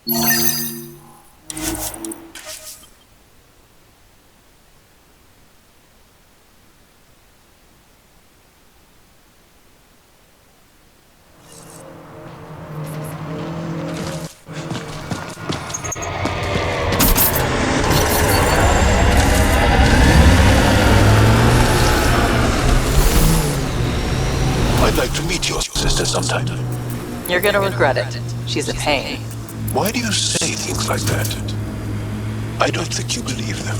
I'd like to meet your sister sometime. You're gonna regret it. She's a pain. Why do you say things like that? I don't think you believe them.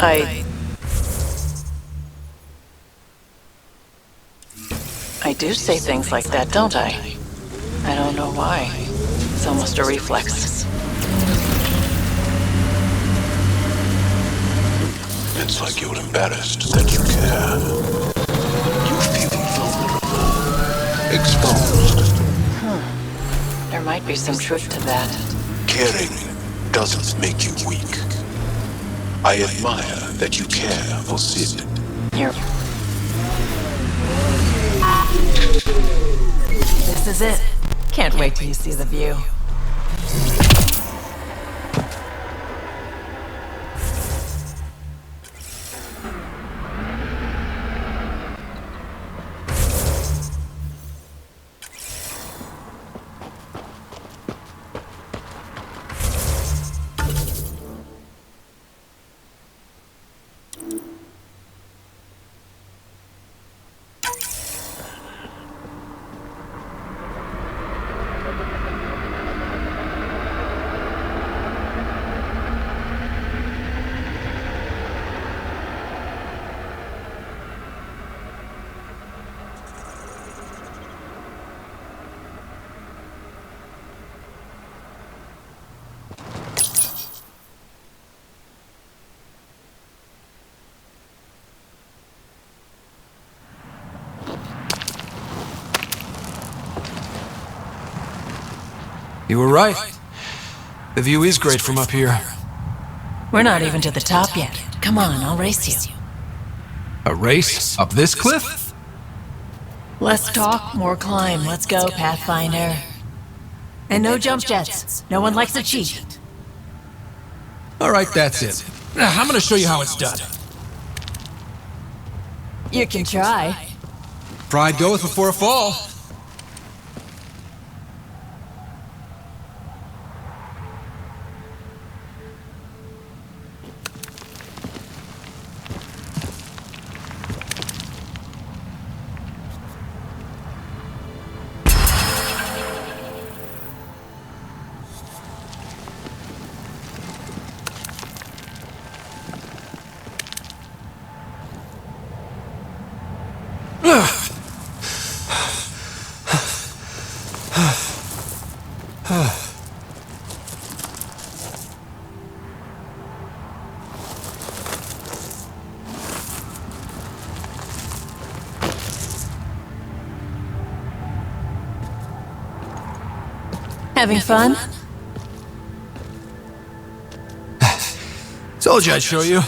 I do say things like that, don't I? I don't know why. It's almost a reflex. It's like you're embarrassed that you care. You feel vulnerable. Exposed. There might be some truth to that. Caring doesn't make you weak. I admire that you care for Sid. This is it. Can't wait till you see the view. You were right. The view is great from up here. We're not even to the top yet. Come on, I'll race you. A race? Up this cliff? Less talk, more climb. Let's go, Pathfinder. And no jump jets. No one likes to cheat. Alright, that's it. Now, I'm gonna show you how it's done. You can try. Pride goeth before a fall. Having fun? Told you I'd show you.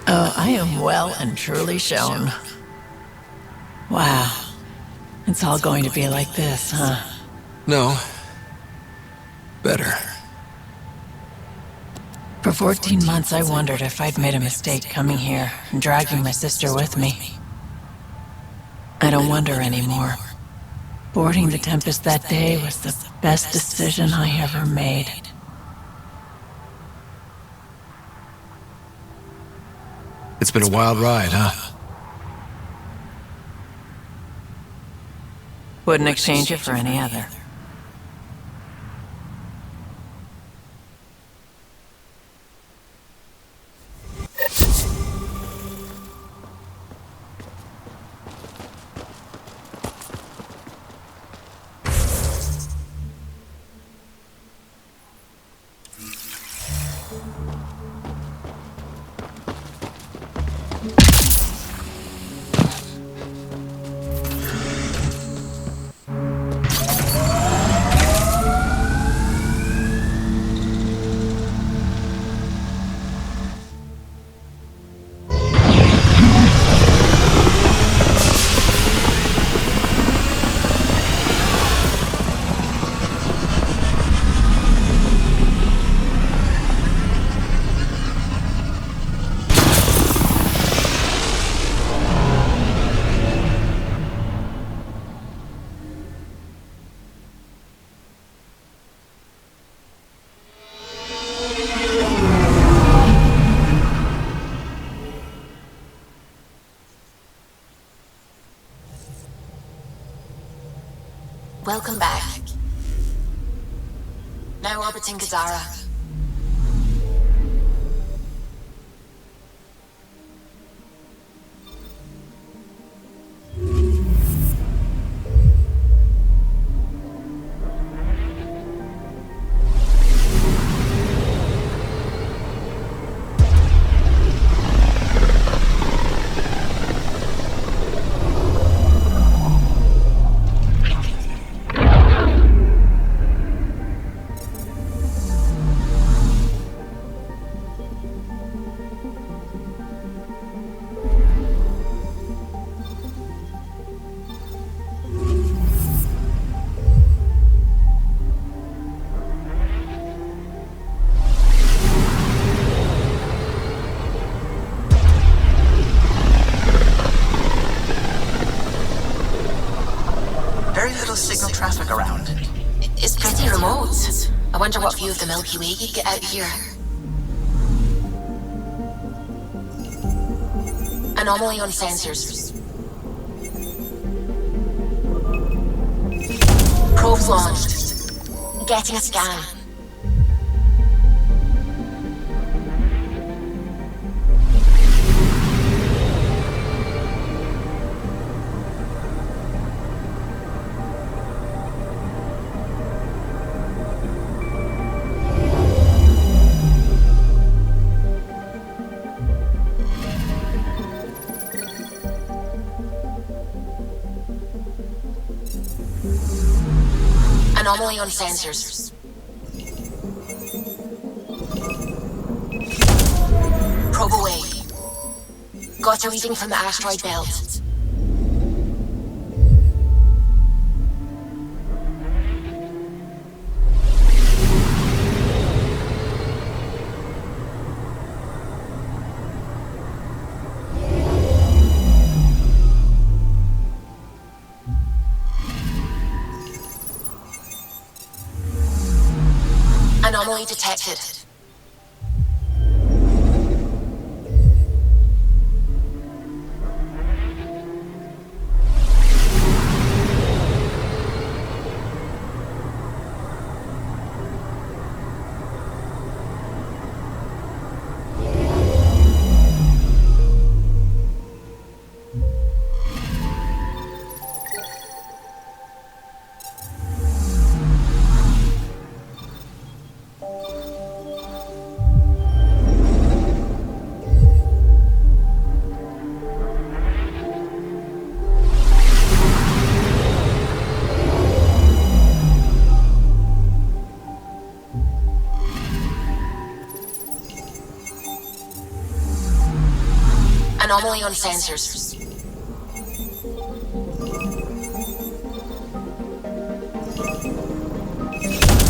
Oh, I am well and truly shown. Wow. It's all going to be like this, huh? No. Better. For 14 months, I wondered if I'd made a mistake coming here and dragging my sister with me. I don't wonder anymore. Boarding the Tempest that day was the best decision I ever made. It's been a wild ride, huh? Wouldn't exchange it for any other. Welcome back. Now orbiting Gadara. Signal traffic around. It's pretty remote. I wonder what view of the Milky Way you'd get out here. Anomaly on sensors. Probes launched. Getting a scan. Anomaly on sensors. Probe away. Got a reading from the asteroid belt. Anomaly detected. Anomaly on sensors.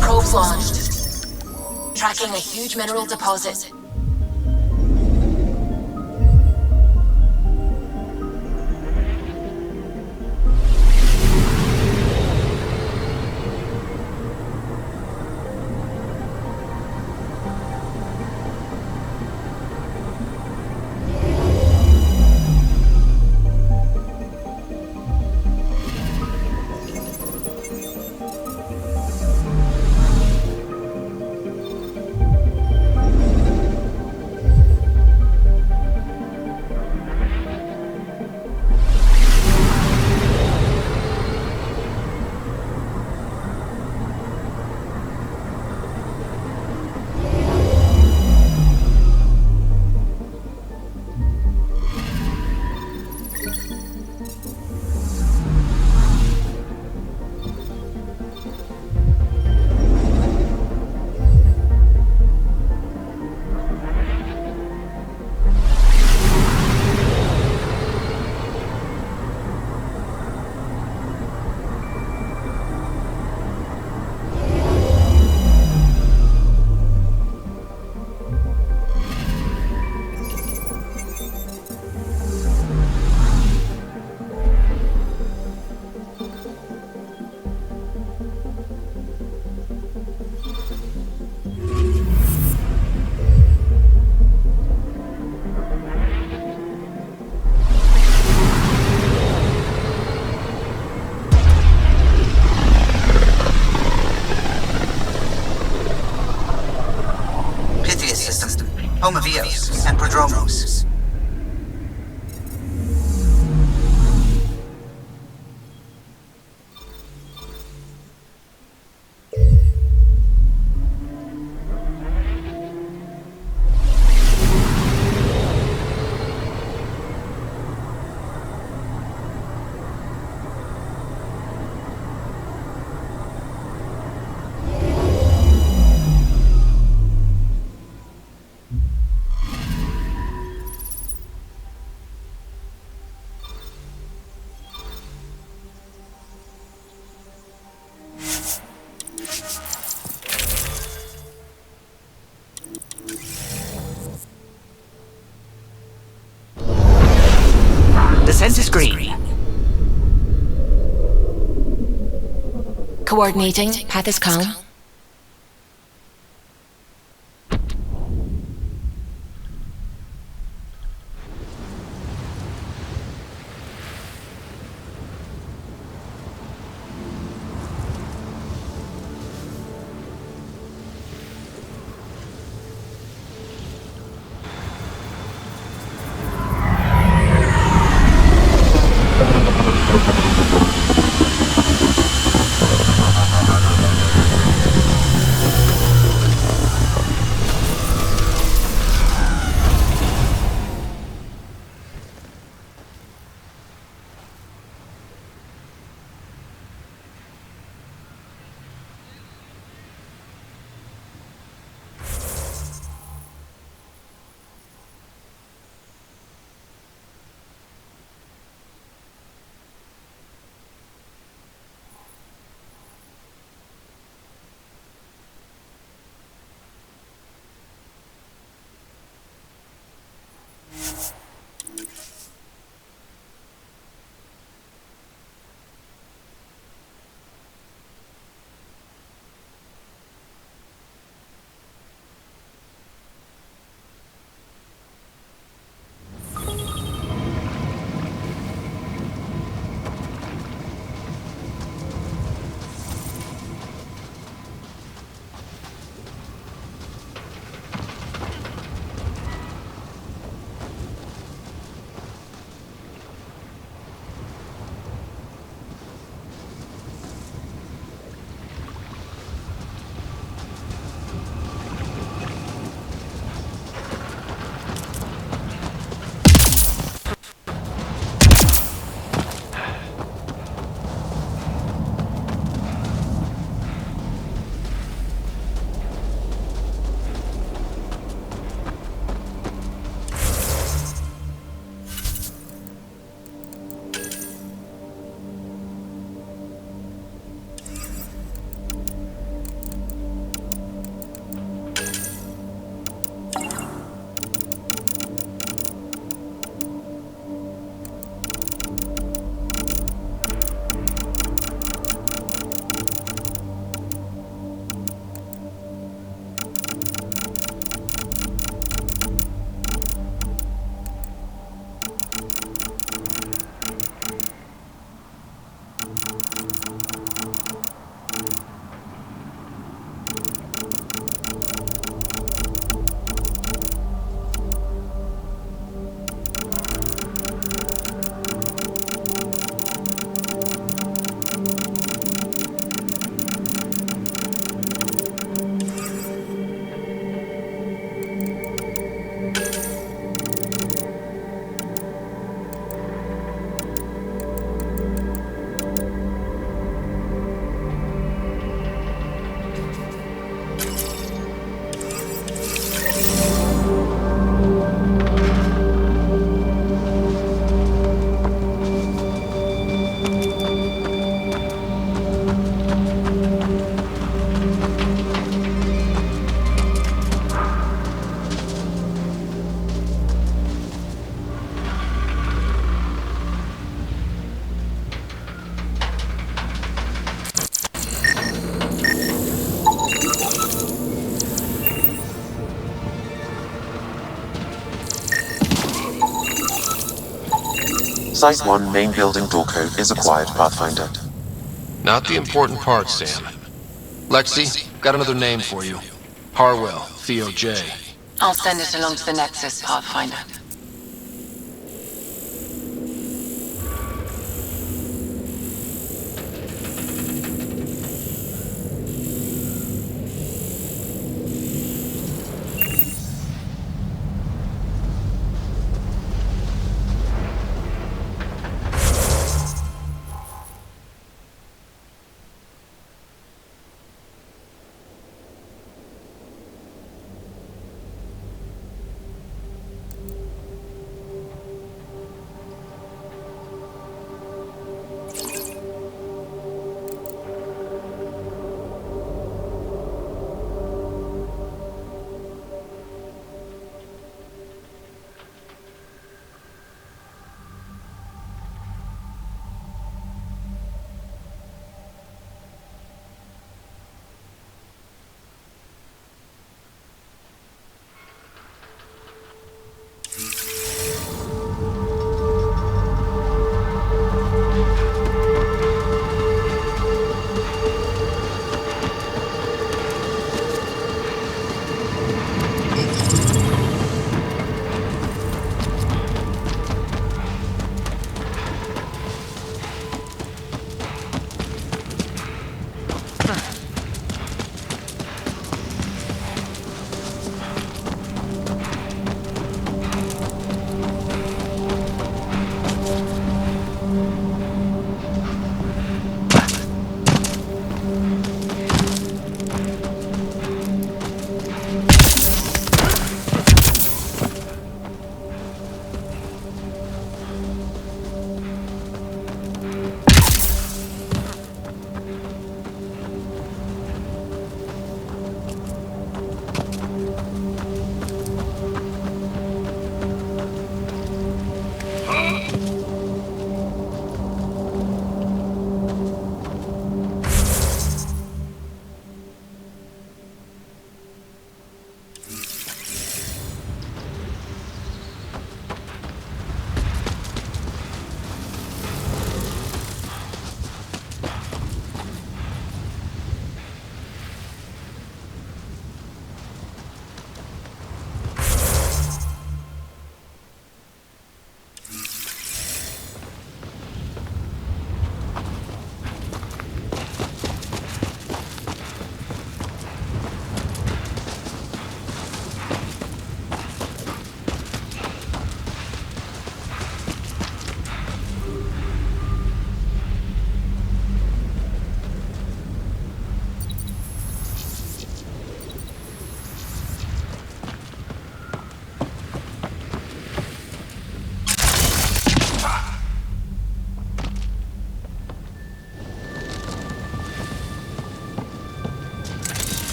Probes launched. Tracking a huge mineral deposit. home of Eos and Prodromos. The center screen. Coordinating. Path is calm. Site 1 main building door code is acquired, Pathfinder. Not the important part, Sam. Lexi, got another name for you. Harwell, Theo J. I'll send it along to the Nexus, Pathfinder.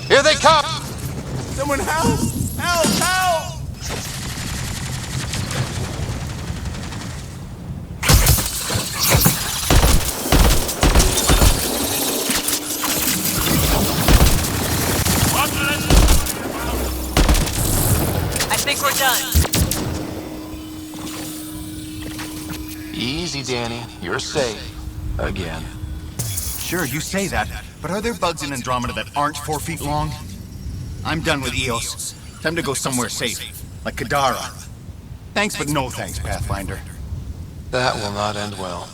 Here they come! Someone help! Help! Help! I think we're done. Easy, Danny. You're safe. Again. Sure, you say that, but are there bugs in Andromeda that aren't 4 feet long? I'm done with EOS. Time to go somewhere safe, like Kadara. Thanks, but no thanks, Pathfinder. That will not end well.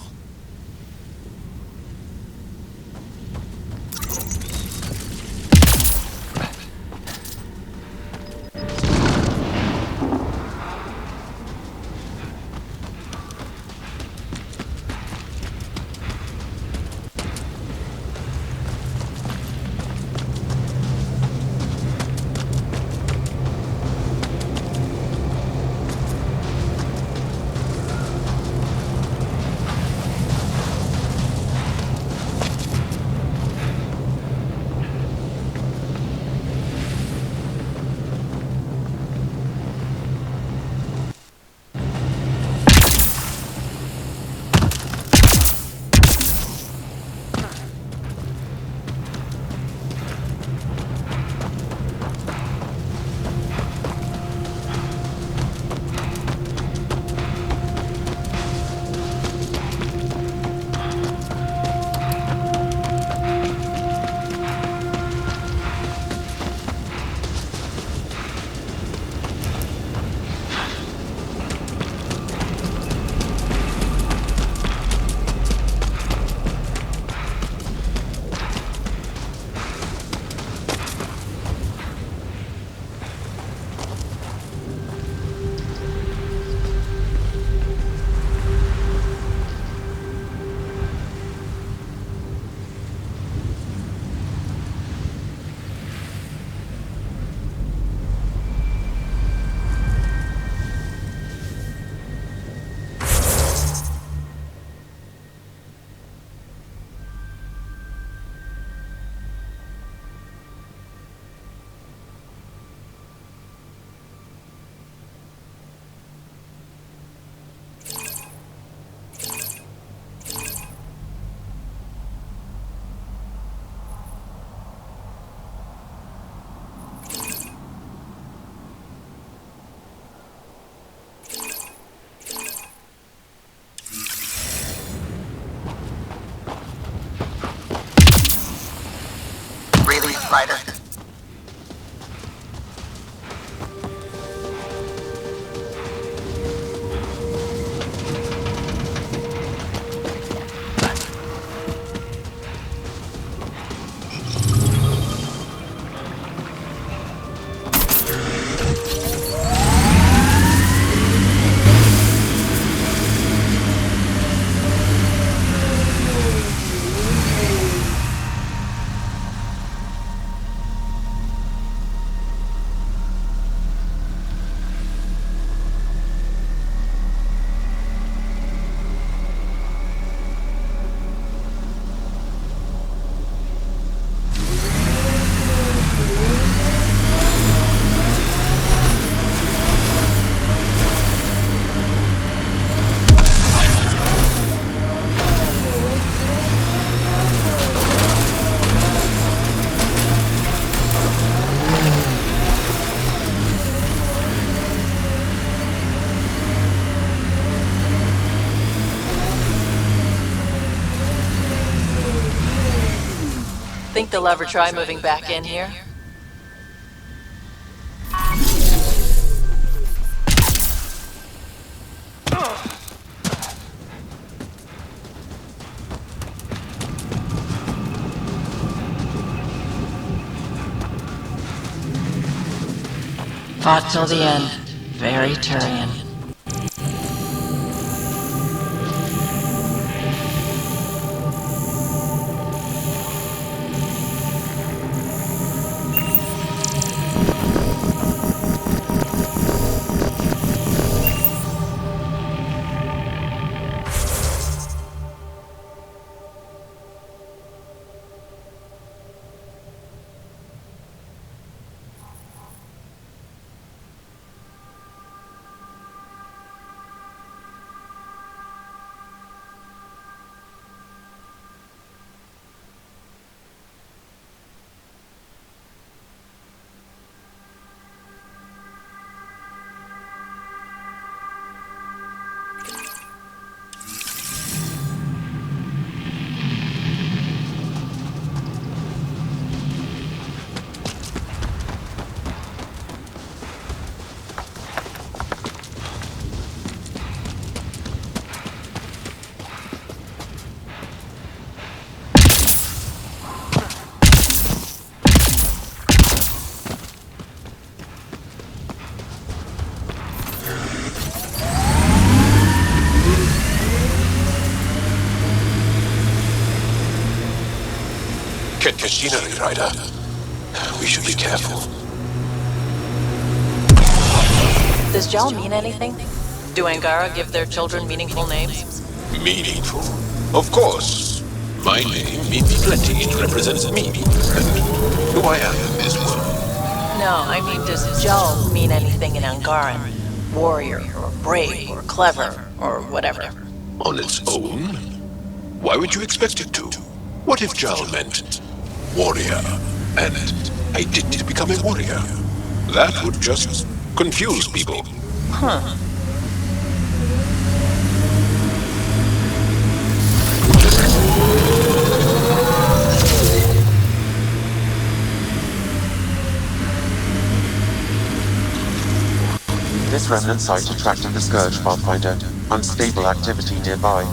Pathfinder. Think they'll ever try moving back in here? Fought till the end. Very Turian. Machinery, Ryder. We should be careful. Does Jal mean anything? Do Angara give their children meaningful names? Meaningful? Of course. My name means plenty. It represents me and who I am in this world. No, I mean, does Jal mean anything in Angaran? Warrior, or brave, or clever, or whatever. On its own? Why would you expect it to? What if Jal meant warrior, and I didn't become a warrior? That would just confuse people. Huh. This remnant site attracted the Scourge Pathfinder. Unstable activity nearby.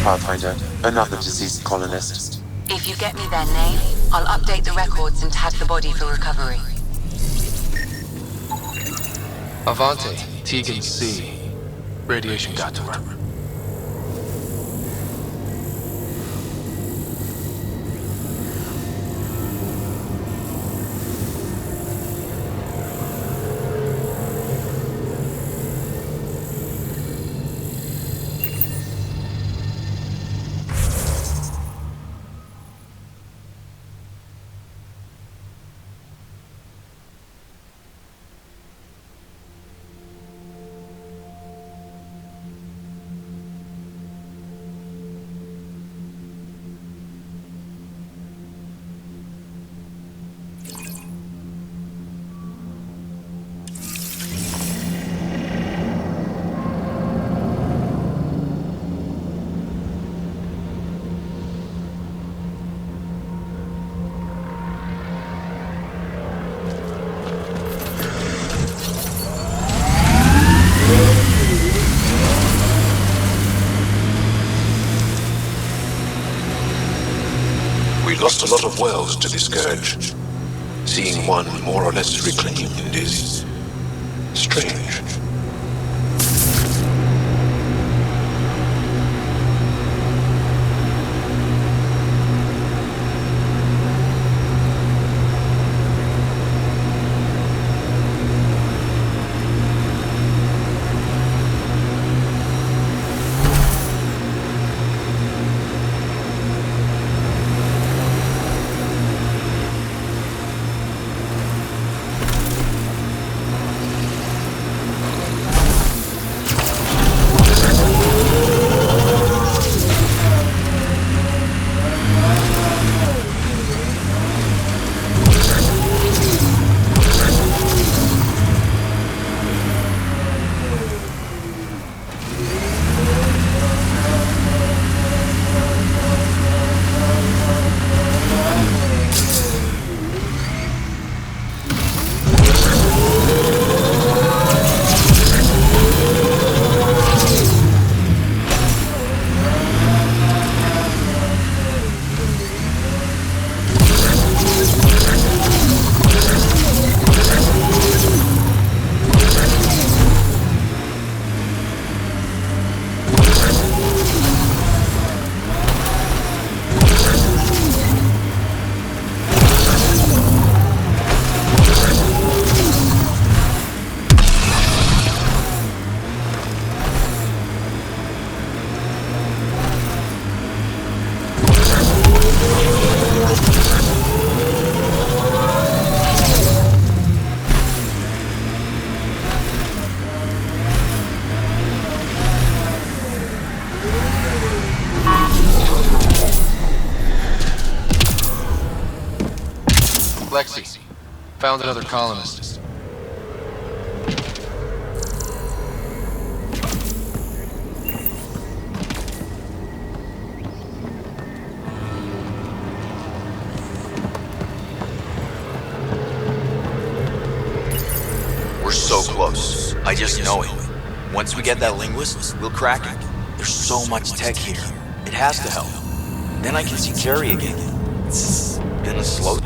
Pathfinder, another deceased colonist. If you get me their name, I'll update the records and tag the body for recovery. Avante, Tegan C. Radiation got to her. of worlds to this scourge. Seeing one more or less reclaimed is strange. Lexi, found another colonist. We're so close. I just know it. Once we get that linguist, we'll crack it. There's so much tech here. It has to help. Then I can see Carrie again. It's been a slow...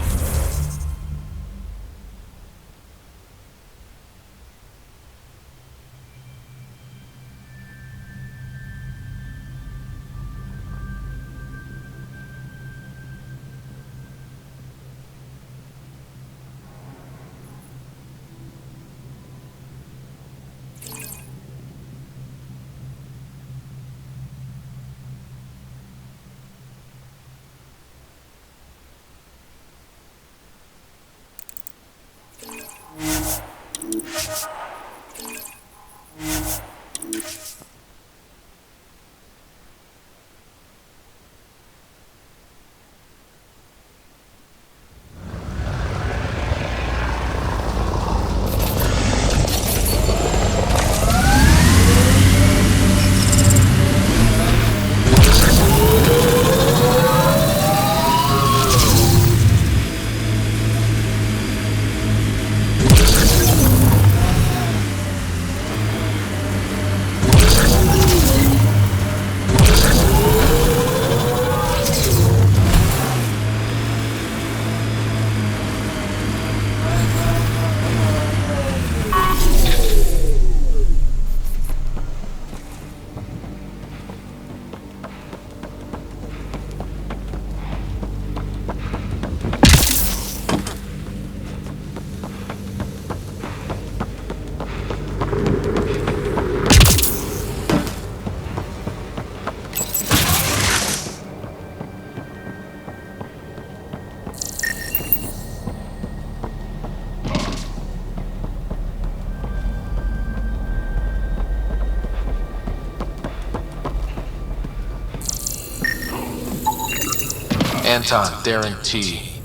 Anton, Darren T.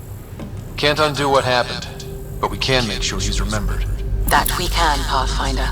Can't undo what happened, but we can make sure he's remembered. That we can, Pathfinder.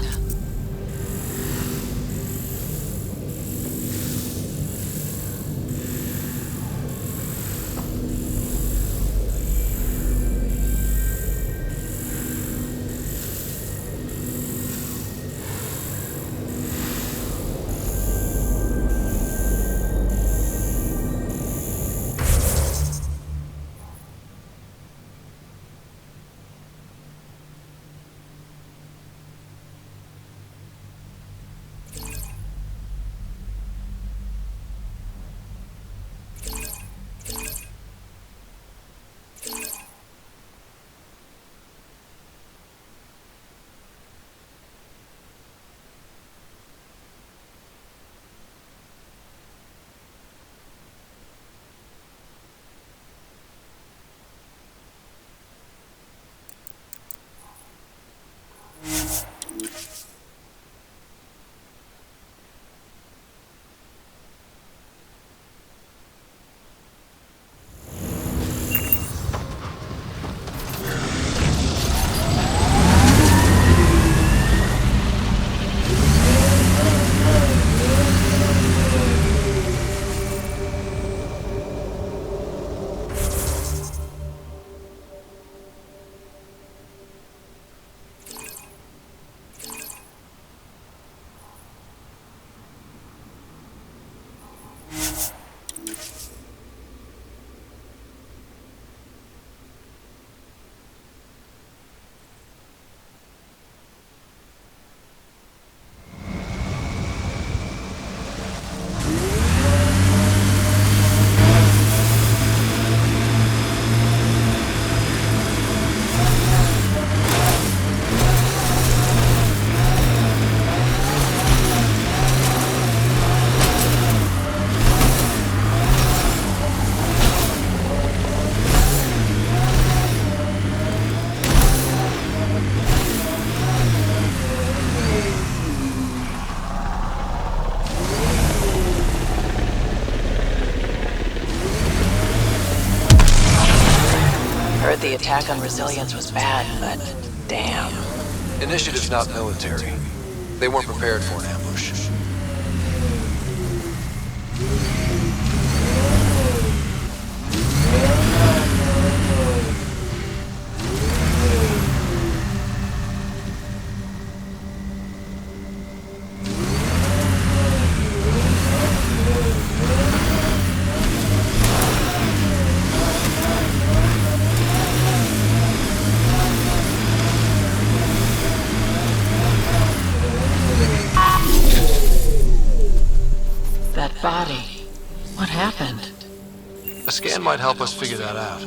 the attack on Resilience was bad, but damn. Initiative's not military. They weren't prepared for an ambush. That body. What happened? A scan might help us figure that out.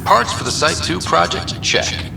Parts for the Site 2 project? Check.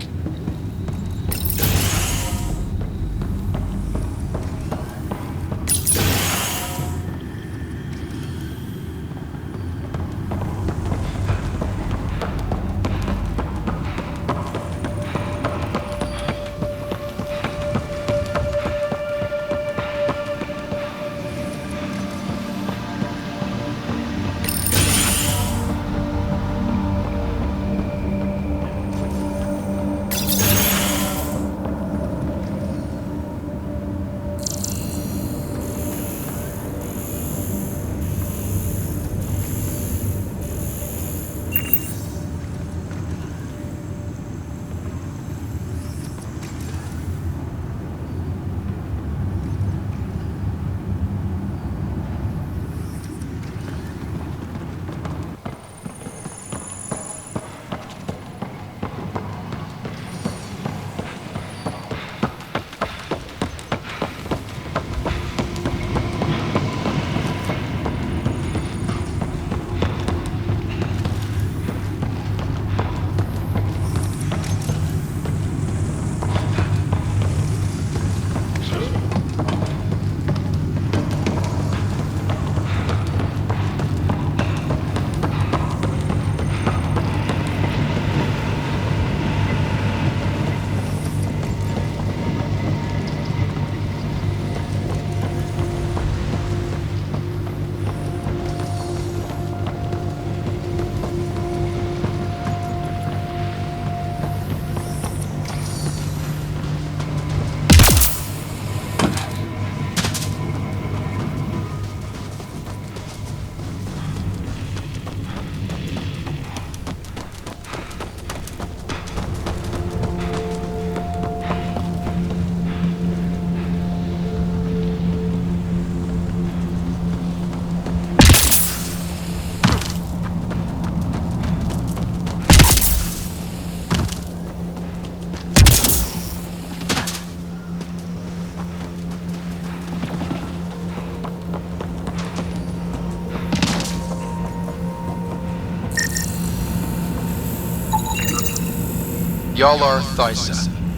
Y'all are Thysa.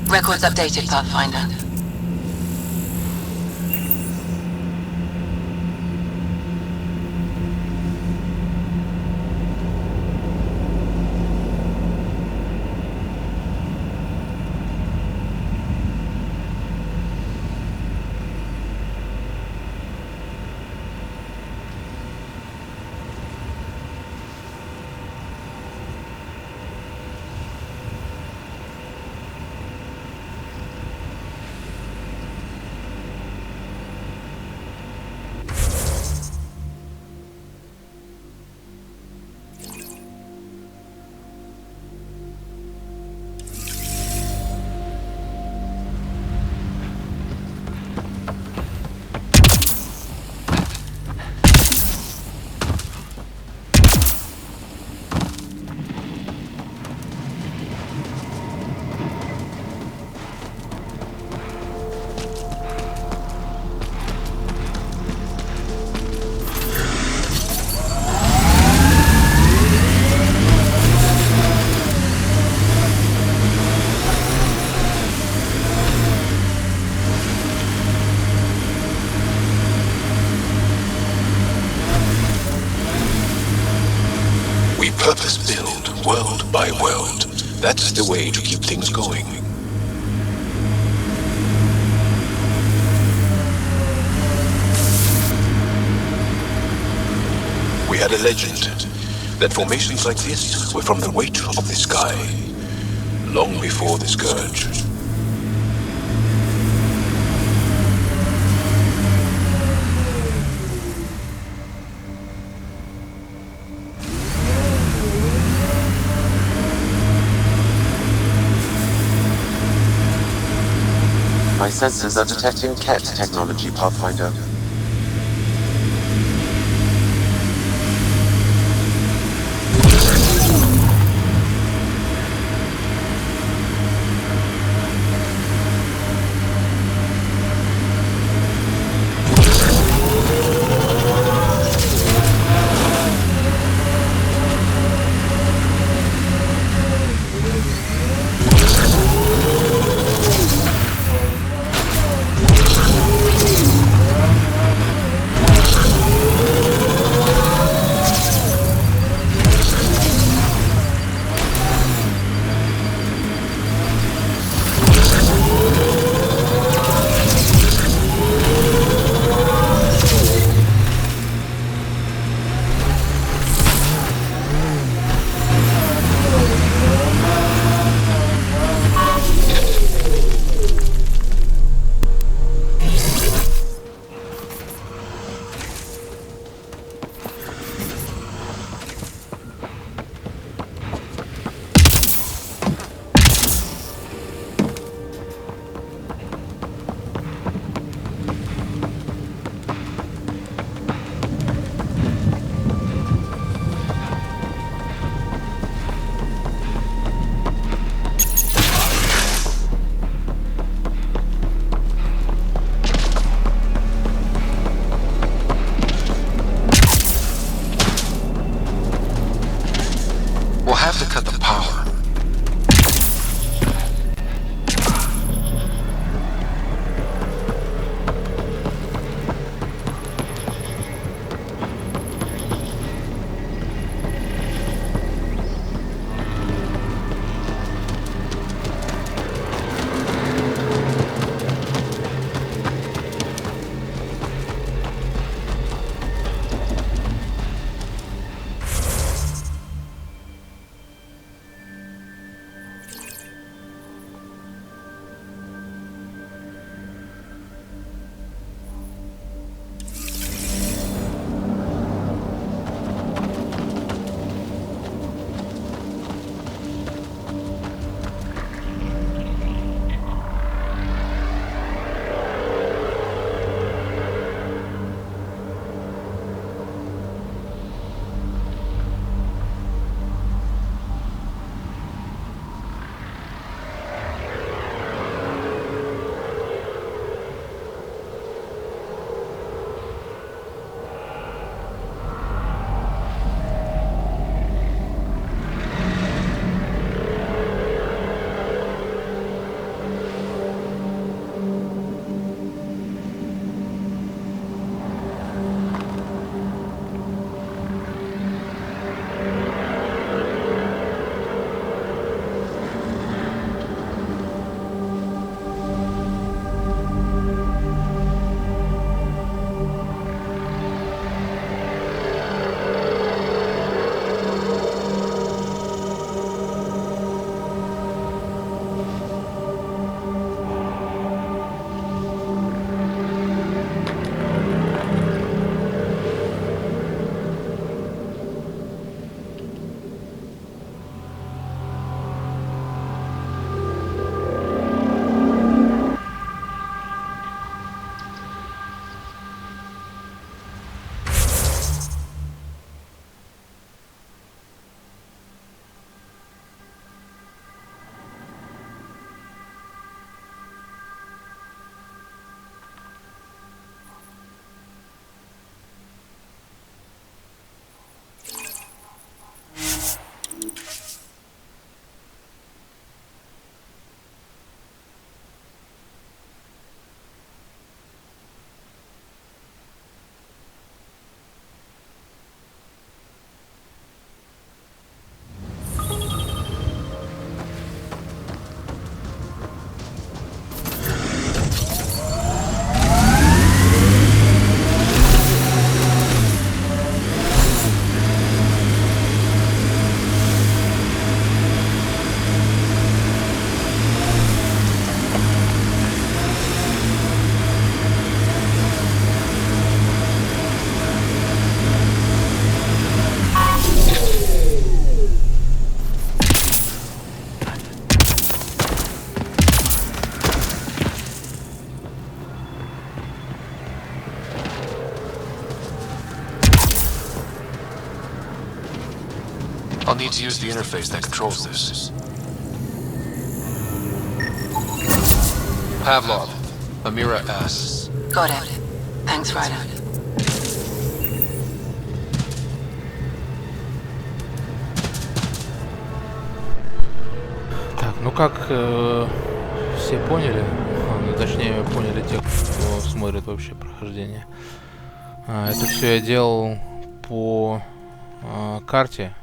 Records updated, Pathfinder. Purpose-build, world by world. That's the way to keep things going. We had a legend that formations like this were from the weight of the sky, long before the Scourge. My sensors are detecting Ket technology, Pathfinder. I'll need to use the interface that controls this. Pavlov, Amira S. Got it. Thanks, Ryder. Так, ну как все поняли, ну, точнее поняли те, кто смотрит вообще прохождение. Это все я делал по карте.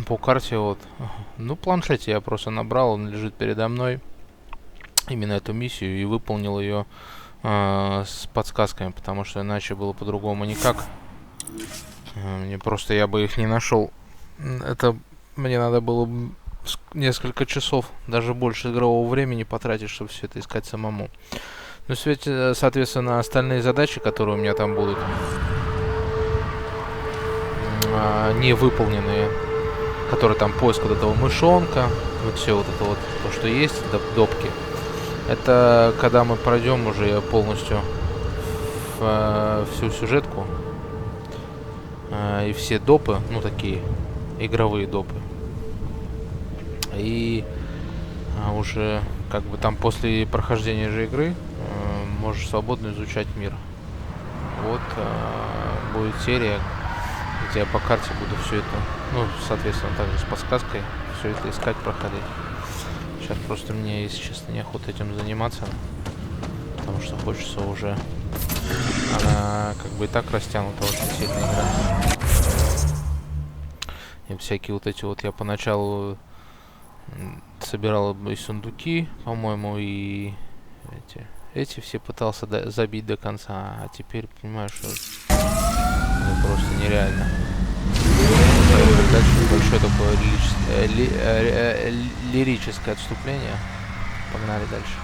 По карте вот. Ну, планшете я просто набрал, он лежит передо мной. Именно эту миссию и выполнил ее с подсказками, потому что иначе было по-другому никак. Мне просто я бы их не нашел. Это мне надо было несколько часов, даже больше игрового времени потратить, чтобы все это искать самому. Ну, соответственно, остальные задачи, которые у меня там будут, не выполненные, которые там поиск вот этого мышонка, вот все вот это вот, то, что есть, допки. Это когда мы пройдем уже полностью всю сюжетку и все допы, ну такие игровые допы. И уже как бы там после прохождения же игры можешь свободно изучать мир. Вот будет серия, где я по карте буду все это, ну, соответственно, также с подсказкой все это искать, проходить. Сейчас просто мне, если честно, неохота этим заниматься, потому что хочется уже... Она как бы и так растянута очень сильно игра. И всякие вот эти вот... Я поначалу собирал и сундуки, по-моему, и эти все пытался забить до конца, а теперь понимаю, что это просто нереально. Дальше большое такое лирическое отступление. Погнали дальше.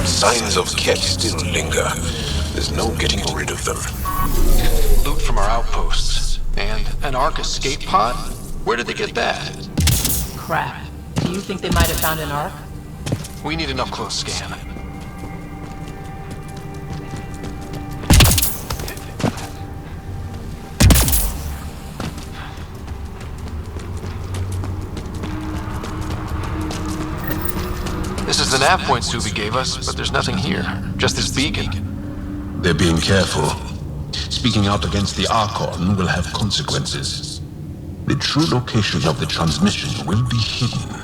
Signs of Ket still linger. There's no getting rid of them. Loot from our outposts. And an Ark escape pod? Where did they get that? Crap. Do you think they might have found an Ark? We need an up-close scan. This is the nav point Subi gave us, but there's nothing here. Just this beacon. They're being careful. Speaking out against the Archon will have consequences. The true location of the transmission will be hidden.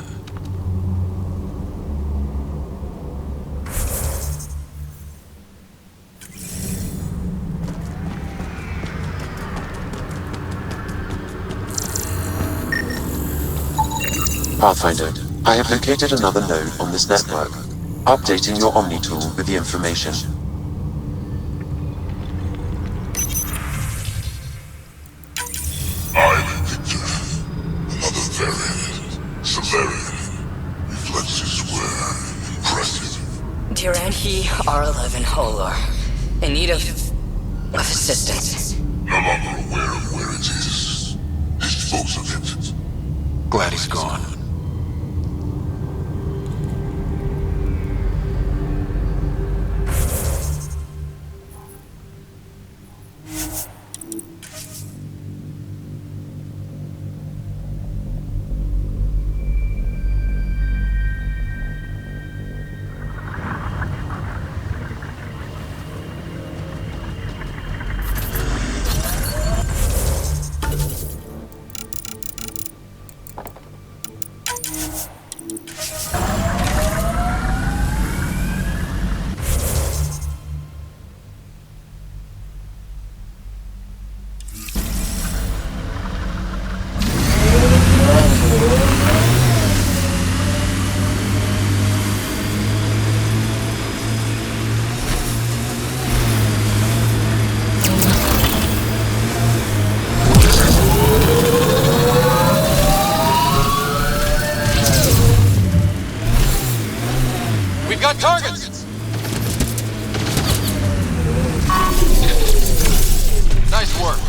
Pathfinder, I have located another node on this network. Updating your Omni tool with the information. I'm Victor. Another variant. Solarian. Reflexes were impressive. Duranhi, R11, Holor. In need of assistance. No longer aware of where it is. Dispose of it. Glad he's gone. Got targets! Nice work.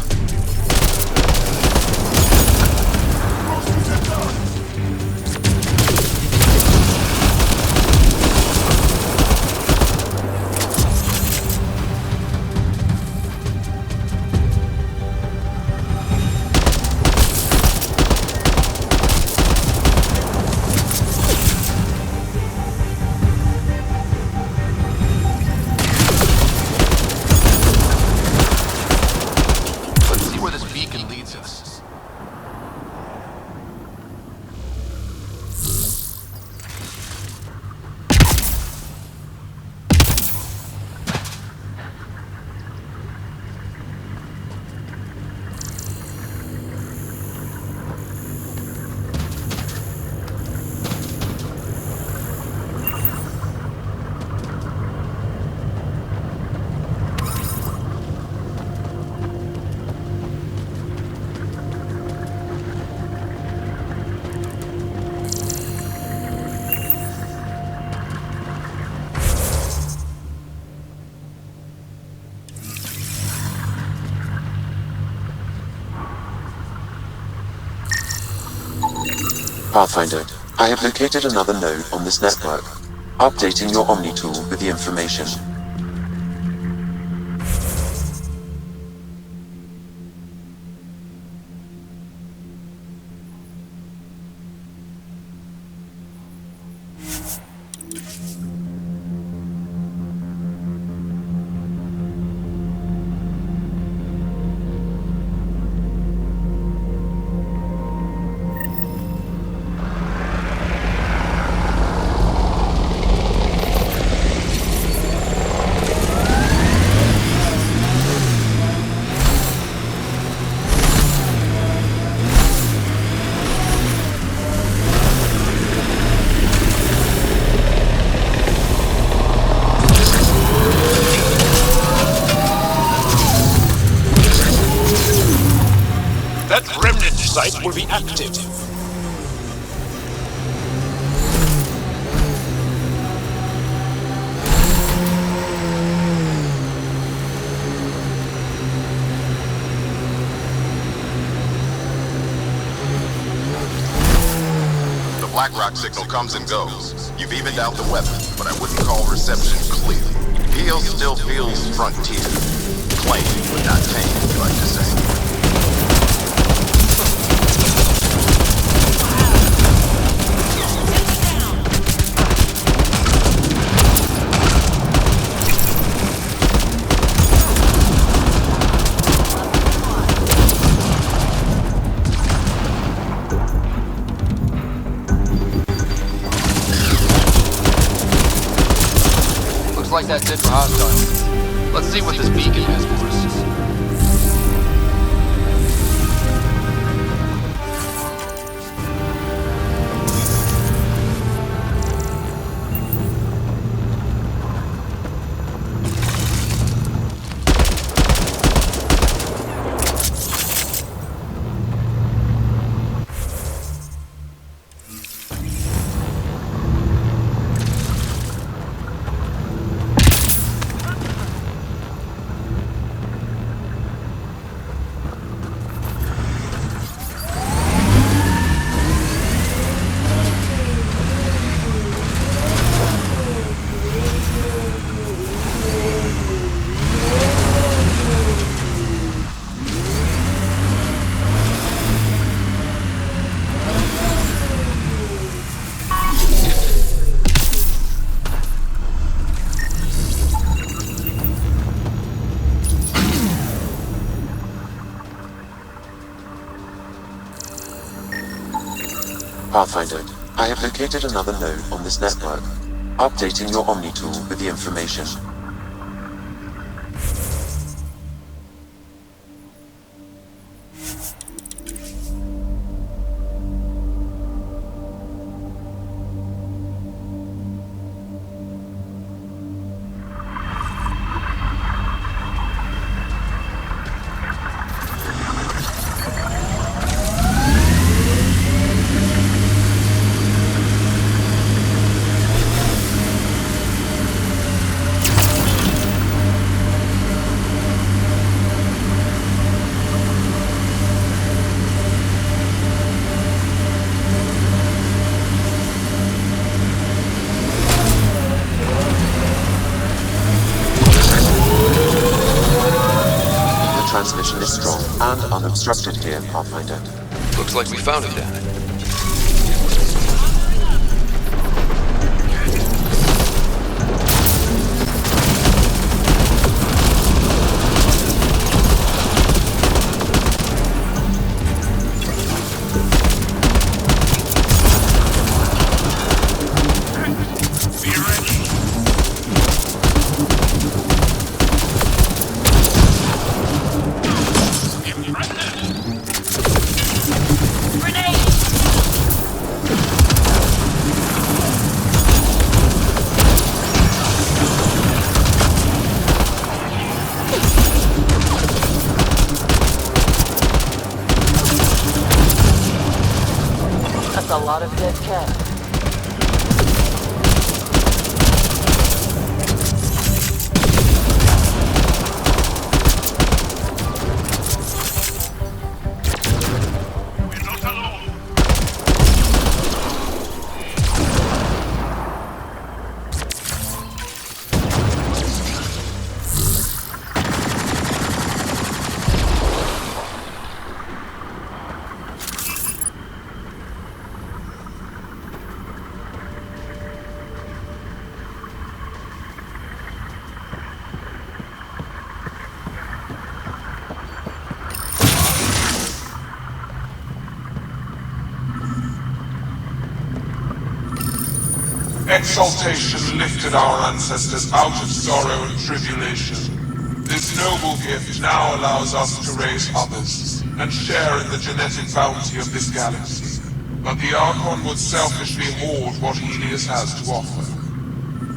Pathfinder, I have located another node on this network. Updating your Omni tool with the information. Will be active. The BlackRock signal comes and goes. You've evened out the weather, but I wouldn't call reception clear. Gale still feels frontier. Claim, but not tame, you like to say. Like that's it for hostiles. Let's see what this beacon has for us. Pathfinder, I have located another node on this network. Updating your Omni tool with the information. Transmission is strong and unobstructed here, Pathfinder. Looks like we found it then. A lot of dead cats. We're not alone. Exaltation lifted our ancestors out of sorrow and tribulation. This noble gift now allows us to raise others and share in the genetic bounty of this galaxy. But the Archon would selfishly hoard what Helios has to offer.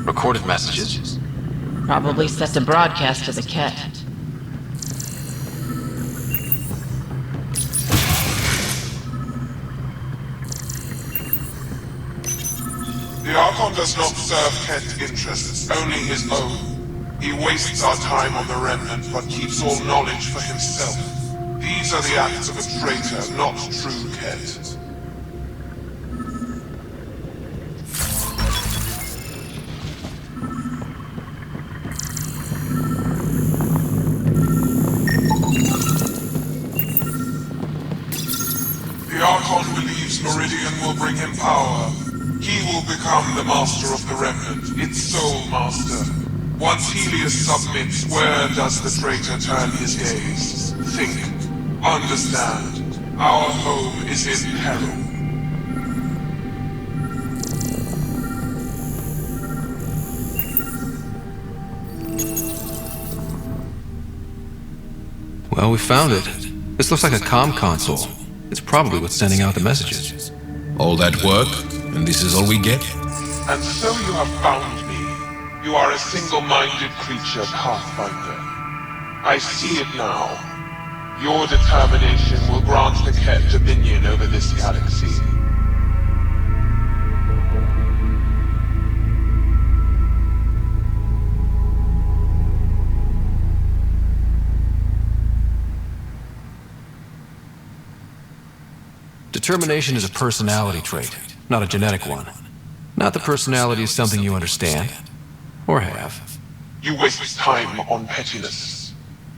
Recorded messages? Probably set to broadcast to the Ket. The Archon does not serve Ket interests, only his own. He wastes our time on the Remnant, but keeps all knowledge for himself. These are the acts of a traitor, not true Ket. The Archon believes Meridian will bring him power. He will become the master of the Remnant, its sole master. Once Helios submits, where does the traitor turn his gaze? Think. Understand. Our home is in peril. Well, we found it. This looks like a comm console. It's probably what's sending out the messages. All that work, and this is all we get? And so you have found me. You are a single-minded creature, Pathfinder. I see it now. Your determination will grant the Ket dominion over this galaxy. Determination is a personality trait, not a genetic one. Not that personality is something you understand, or have. You waste time on pettiness.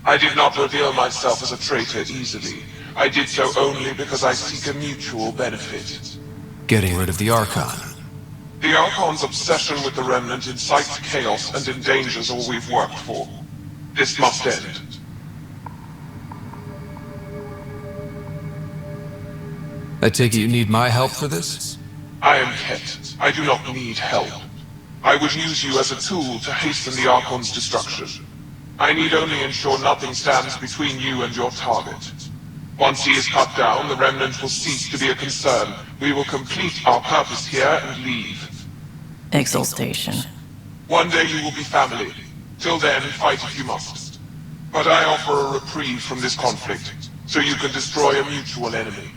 I did not reveal myself as a traitor easily. I did so only because I seek a mutual benefit. Getting rid of the Archon. The Archon's obsession with the Remnant incites chaos and endangers all we've worked for. This must end. I take it you need my help for this? I am Ket. I do not need help. I would use you as a tool to hasten the Archon's destruction. I need only ensure nothing stands between you and your target. Once he is cut down, the Remnant will cease to be a concern. We will complete our purpose here and leave. Exaltation. One day you will be family. Till then, fight if you must. But I offer a reprieve from this conflict, so you can destroy a mutual enemy.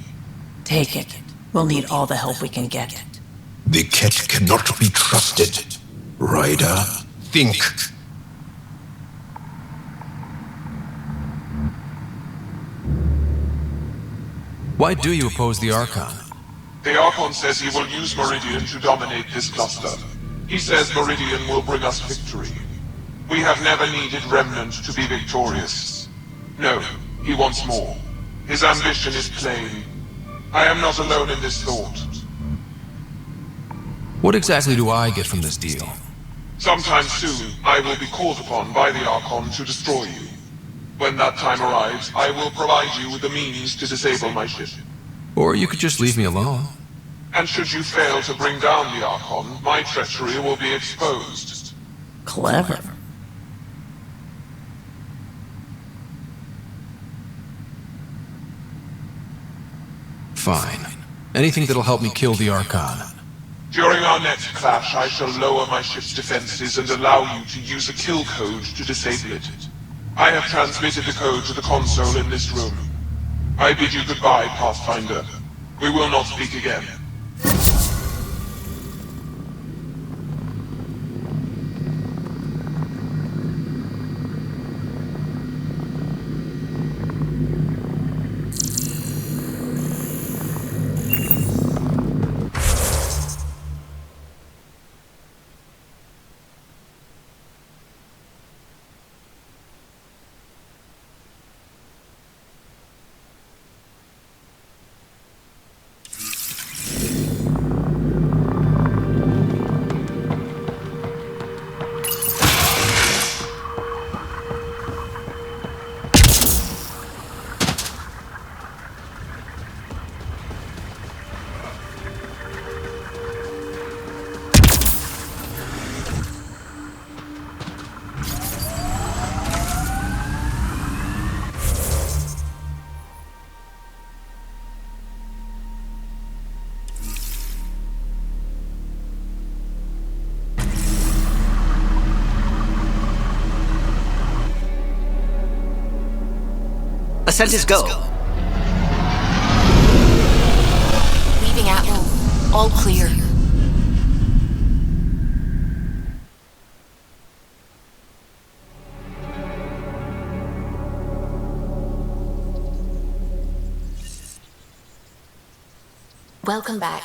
Take it. We'll need all the help we can get. The Ket cannot be trusted. Ryder, think. Why do you oppose the Archon? The Archon says he will use Meridian to dominate this cluster. He says Meridian will bring us victory. We have never needed Remnant to be victorious. No, he wants more. His ambition is plain. I am not alone in this thought. What exactly do I get from this deal? Sometime soon, I will be called upon by the Archon to destroy you. When that time arrives, I will provide you with the means to disable my ship. Or you could just leave me alone. And should you fail to bring down the Archon, my treachery will be exposed. Clever. Fine. Anything that'll help me kill the Archon. During our next clash, I shall lower my ship's defenses and allow you to use a kill code to disable it. I have transmitted the code to the console in this room. I bid you goodbye, Pathfinder. We will not speak again. Ascent is go. Leaving Atwell. All clear. Welcome back.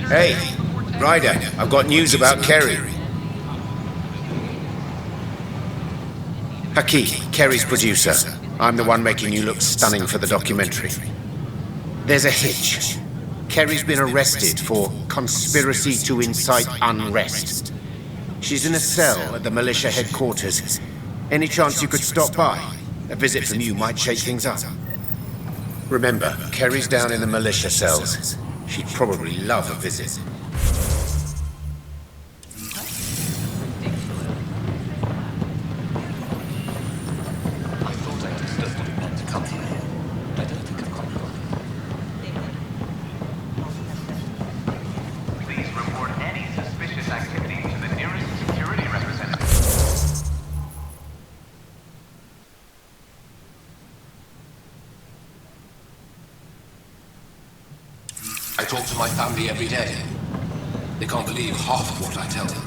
Hey, Ryder, I've got news about Kerry. Haki, Kerry's producer. I'm the one making you look stunning for the documentary. There's a hitch. Kerry's been arrested for conspiracy to incite unrest. She's in a cell at the militia headquarters. Any chance you could stop by? A visit from you might shake things up. Remember, Kerry's down in the militia cells. She'd probably love a visit. Please report any suspicious activity to the nearest security representative. I talk to my family every day. They can't believe half of what I tell them.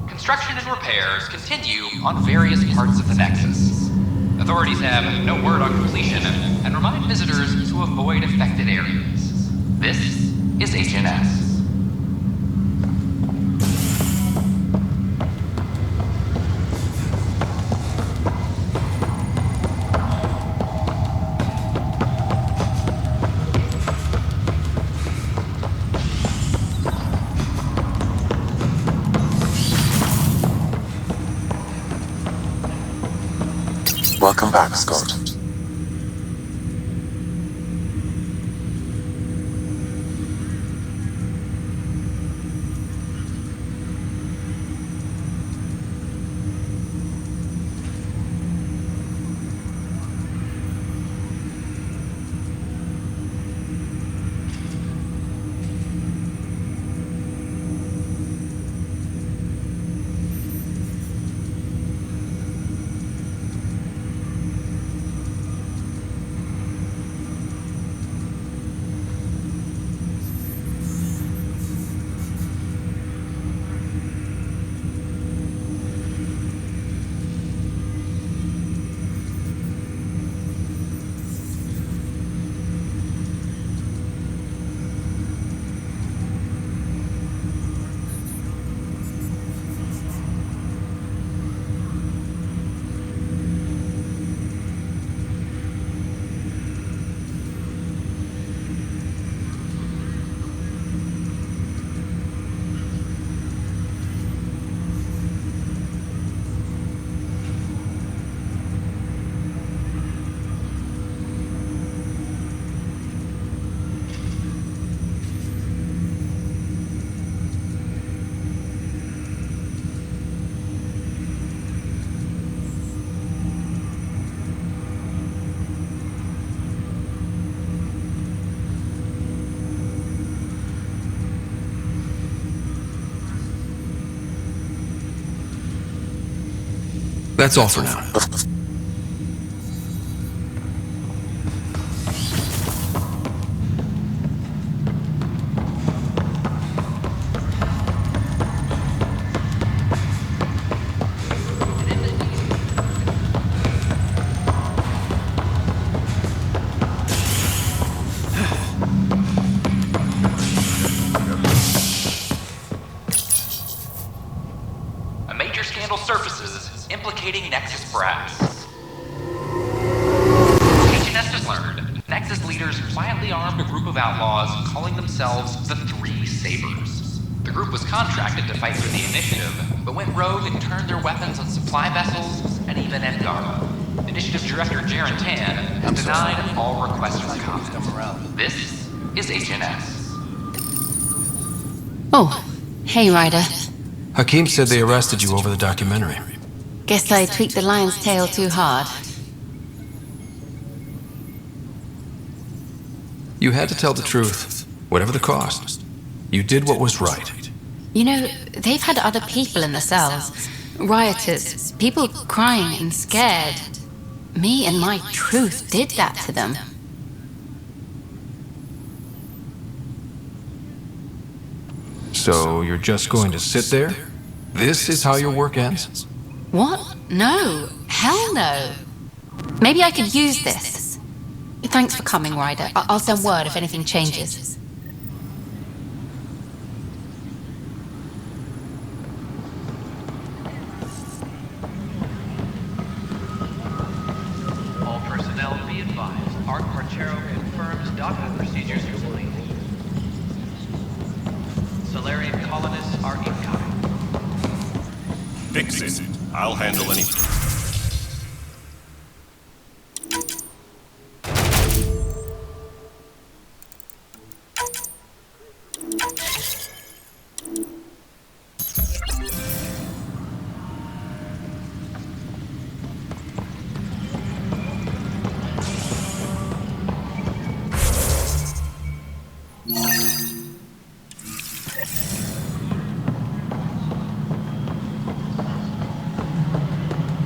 Construction and repairs continue on various parts of the Nexus. Authorities have no word on completion and remind visitors to avoid affected areas. This is HNS. Welcome back, Scott. That's all for now. A major scandal surfaces implicating Nexus brass. HNS has learned Nexus leaders quietly armed a group of outlaws calling themselves the Three Sabers. The group was contracted to fight for the Initiative, but went rogue and turned their weapons on supply vessels and even Edgarlo. Initiative Director Jaren Tan has denied all requests for comment. This is HNS. Oh, hey Ryder. Hakim said they arrested you over the documentary. Guess I tweaked the lion's tail too hard. You had to tell the truth, whatever the cost. You did what was right. You know, they've had other people in the cells. Rioters, people crying and scared. Me and my truth did that to them. So you're just going to sit there? This is how your work ends? What? No. Hell no. Maybe I could use this. Thanks for coming, Ryder. I'll send word if anything changes. All personnel be advised. Art Marchero confirms docking procedures complete. Solarian colonists are incoming. Fix it. I'll handle any...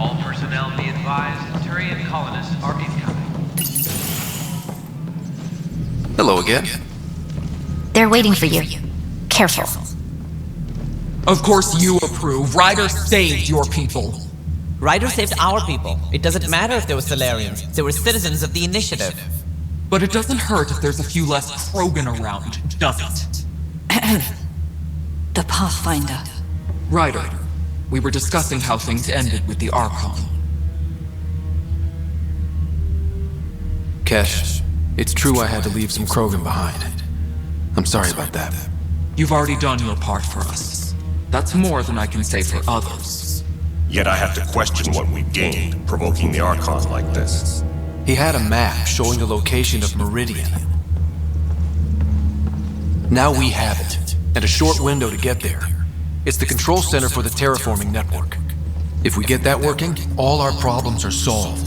All personnel be advised. Turian colonists are incoming. Hello again. They're waiting for you. Careful. Of course you approve. Ryder saved your people. Ryder saved our people. It doesn't matter if they were Solarians. They were citizens of the Initiative. But it doesn't hurt if there's a few less Krogan around, does it? The Pathfinder. Ryder, we were discussing how things ended with the Archon. Kesh, it's true I had to leave some Krogan behind. I'm sorry about that. You've already done your part for us. That's more than I can say for others. Yet I have to question what we gained, provoking the Archon like this. He had a map showing the location of Meridian. Now we have it, and a short window to get there. It's the control center for the terraforming network. If we get that working, all our problems are solved.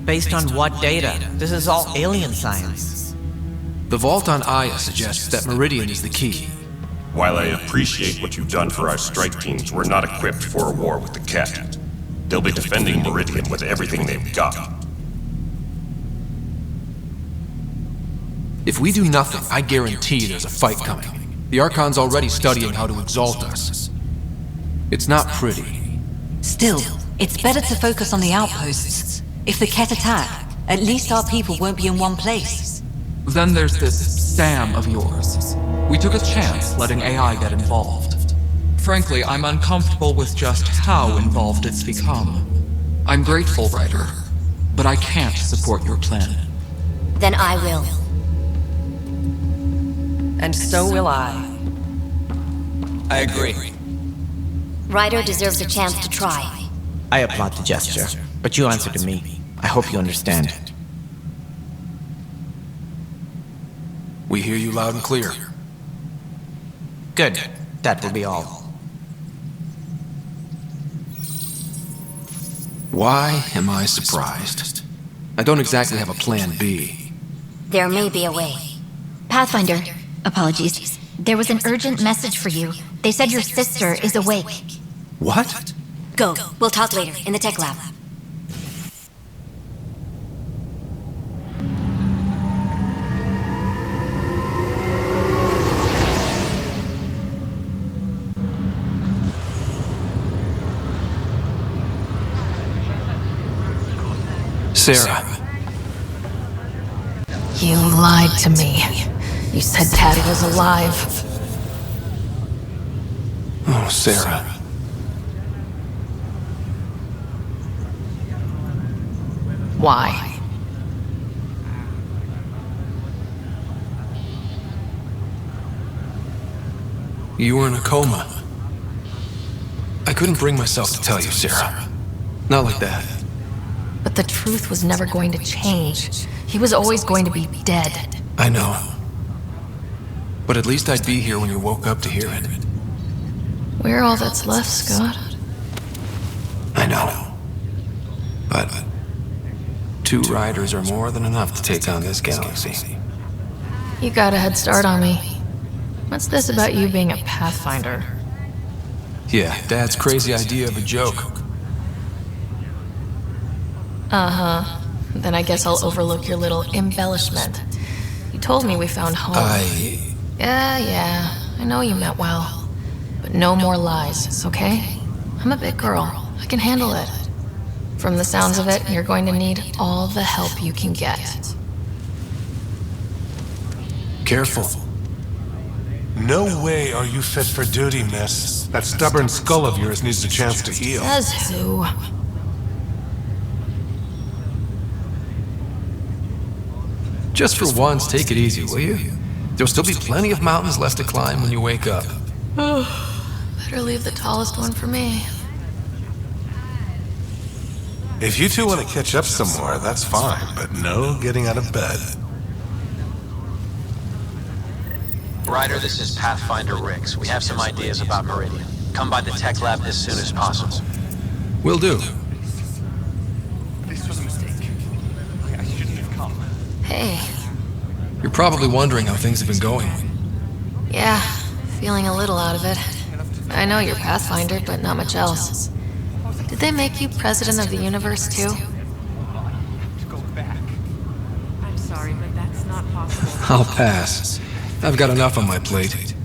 Based on what data? This is all alien science. The vault on Aya suggests that Meridian is the key. While I appreciate what you've done for our strike teams, we're not equipped for a war with the Kett. They'll be defending Meridian with everything they've got. If we do nothing, I guarantee there's a fight coming. The Archon's already studying how to exalt us. It's not pretty. Still, it's better to focus on the outposts. If the Kett attack, at least our people won't be in one place. Then there's this Sam of yours. We took a chance letting AI get involved. Frankly, I'm uncomfortable with just how involved it's become. I'm grateful, Ryder, but I can't support your plan. Then I will. And so will I. I agree. Ryder deserves a chance to try. I applaud the gesture, but you answer to me. I hope you understand. We hear you loud and clear. Good. That will be all. Why am I surprised? I don't exactly have a plan B. There may be a way. Pathfinder, apologies. There was an urgent message for you. They said your sister is awake. What? Go. We'll talk later, in the tech lab. Sarah. You lied to me. You said Daddy was alive. Oh, Sarah. Why? You were in a coma. I couldn't bring myself to tell you, Sarah. Not like that. But the truth was never going to change. He was always going to be dead. I know. But at least I'd be here when you woke up to hear it. We're all that's left, Scott. I know. But 2 riders are more than enough to take on this galaxy. You got a head start on me. What's this about you being a Pathfinder? Yeah, Dad's crazy idea of a joke. Uh-huh. Then I guess I'll overlook your little embellishment. You told me we found home. Yeah, I know you meant well. But no more lies, okay? I'm a big girl. I can handle it. From the sounds of it, you're going to need all the help you can get. Careful. No way are you fit for duty, miss. That stubborn skull of yours needs a chance to heal. Says who? Just for once, take it easy, will you? There'll still be plenty of mountains left to climb when you wake up. Better leave the tallest one for me. If you two want to catch up some more, that's fine, but no getting out of bed. Ryder, this is Pathfinder Rix. We have some ideas about Meridian. Come by the tech lab as soon as possible. Will do. This was a mistake. I shouldn't have come. Hey. You're probably wondering how things have been going. Yeah, feeling a little out of it. I know you're Pathfinder, but not much else. Did they make you president of the universe, too? I'm sorry, but that's not possible. I'll pass. I've got enough on my plate.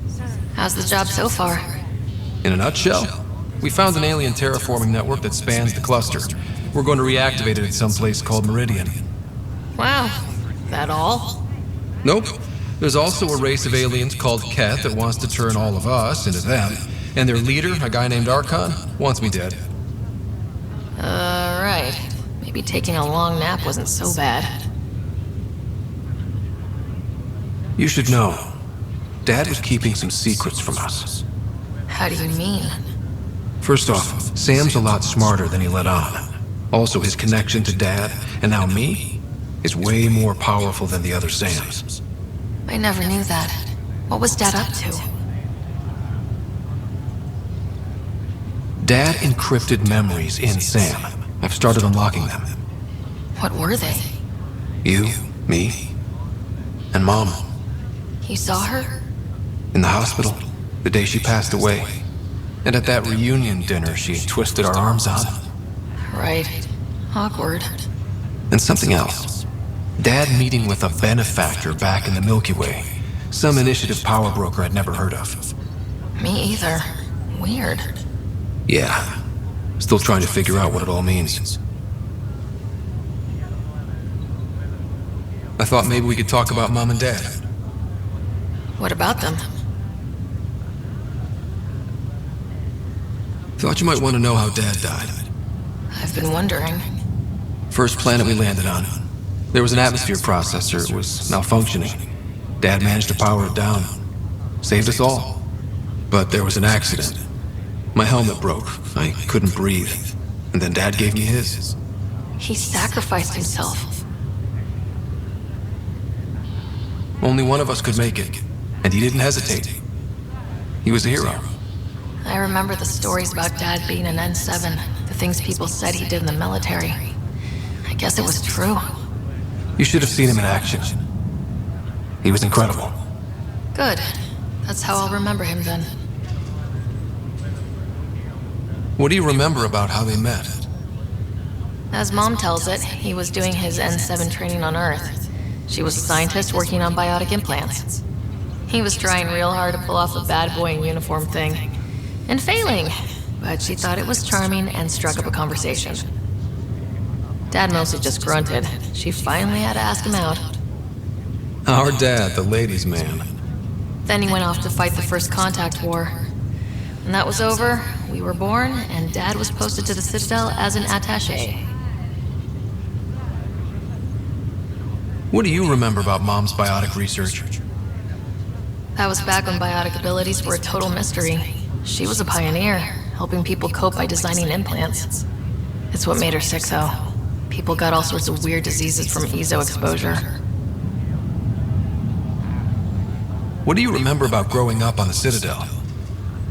How's the job so far? In a nutshell, we found an alien terraforming network that spans the cluster. We're going to reactivate it at some place called Meridian. Wow. That all? Nope. There's also a race of aliens called Kett that wants to turn all of us into them. And their leader, a guy named Archon, wants me dead. Right. Maybe taking a long nap wasn't so bad. You should know, Dad was keeping some secrets from us. How do you mean? First off, Sam's a lot smarter than he let on. Also, his connection to Dad, and now me, is way more powerful than the other Sams. I never knew that. What was Dad up to? Dad encrypted memories in Sam. I've started unlocking them. What were they? You, me, and Mom. You saw her? In the hospital, the day she passed away. And at that reunion dinner she twisted our arms on. Right. Awkward. And something else. Dad meeting with a benefactor back in the Milky Way. Some initiative power broker I'd never heard of. Me either. Weird. Yeah. Still trying to figure out what it all means. I thought maybe we could talk about Mom and Dad. What about them? Thought you might want to know how Dad died. I've been wondering. First planet we landed on. There was an atmosphere processor. It was malfunctioning. Dad managed to power it down. Saved us all. But there was an accident. My helmet broke. I couldn't breathe. And then Dad gave me his. He sacrificed himself. Only one of us could make it. And he didn't hesitate. He was a hero. I remember the stories about Dad being an N7. The things people said he did in the military. I guess it was true. You should have seen him in action. He was incredible. Good. That's how I'll remember him then. What do you remember about how they met? As Mom tells it, he was doing his N7 training on Earth. She was a scientist working on biotic implants. He was trying real hard to pull off a bad boy in uniform thing. And failing, but she thought it was charming and struck up a conversation. Dad mostly just grunted. She finally had to ask him out. Our dad, the ladies' man. Then he went off to fight the First Contact War. When that was over, we were born, and Dad was posted to the Citadel as an attaché. What do you remember about Mom's biotic research? That was back when biotic abilities were a total mystery. She was a pioneer, helping people cope by designing implants. It's what made her sick, though. People got all sorts of weird diseases from ESO exposure. What do you remember about growing up on the Citadel?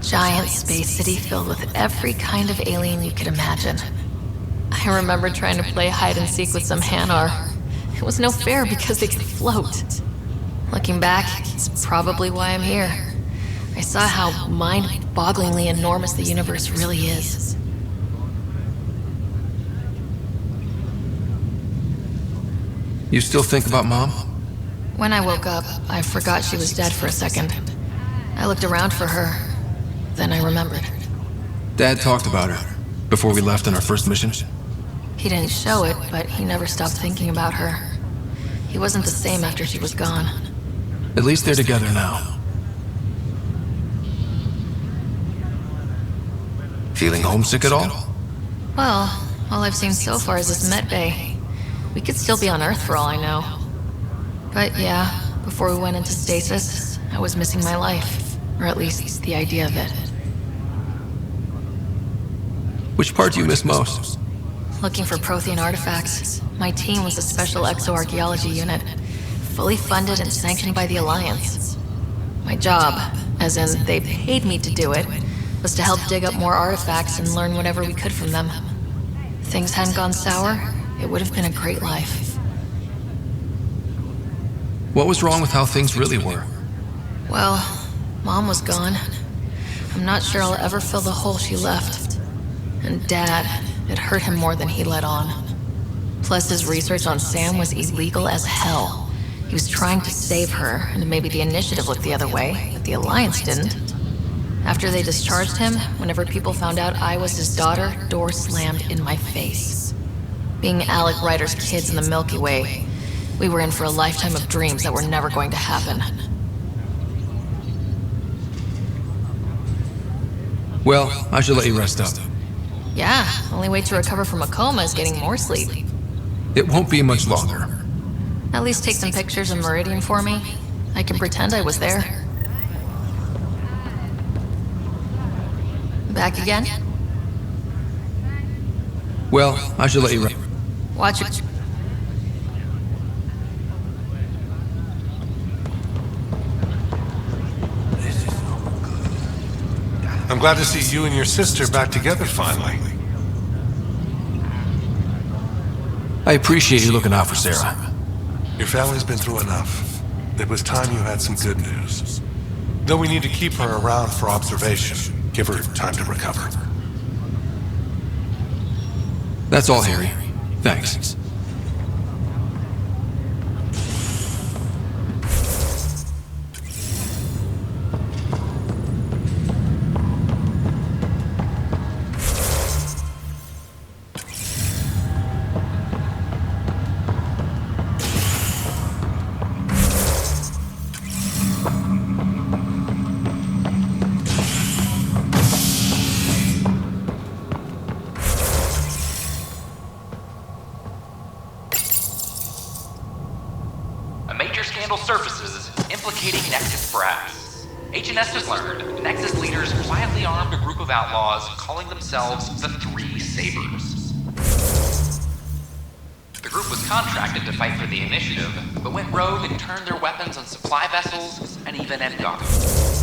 Giant space city filled with every kind of alien you could imagine. I remember trying to play hide and seek with some Hanar. It was no fair because they could float. Looking back, it's probably why I'm here. I saw how mind-bogglingly enormous the universe really is. You still think about Mom? When I woke up, I forgot she was dead for a second. I looked around for her, then I remembered. Dad talked about her before we left on our first mission. He didn't show it, but he never stopped thinking about her. He wasn't the same after she was gone. At least they're together now. Feeling homesick at all? Well, all I've seen so far is this Met Bay. We could still be on Earth for all I know. But yeah, before we went into stasis, I was missing my life. Or at least the idea of it. Which part do you miss most? Looking for Prothean artifacts. My team was a special exoarchaeology unit, fully funded and sanctioned by the Alliance. My job, as in they paid me to do it, was to help dig up more artifacts and learn whatever we could from them. If things hadn't gone sour, it would have been a great life. What was wrong with how things really were? Well, Mom was gone. I'm not sure I'll ever fill the hole she left. And Dad, it hurt him more than he let on. Plus, his research on Sam was illegal as hell. He was trying to save her, and maybe the Initiative looked the other way, but the Alliance didn't. After they discharged him, whenever people found out I was his daughter, doors slammed in my face. Being Alec Ryder's kids in the Milky Way, we were in for a lifetime of dreams that were never going to happen. Well, I should let you rest up. Yeah, only way to recover from a coma is getting more sleep. It won't be much longer. At least take some pictures of Meridian for me. I can pretend I was there. Back again? Well, I should let you rest. Watch it. I'm glad to see you and your sister back together finally. I appreciate you looking out for Sarah. Your family's been through enough. It was time you had some good news. Though we need to keep her around for observation. Give her time to recover. That's all, Harry. Thanks. Surfaces implicating Nexus brass. HNS has learned Nexus leaders quietly armed a group of outlaws calling themselves the Three Sabers. The group was contracted to fight for the Initiative, but went rogue and turned their weapons on supply vessels and even at Gotham.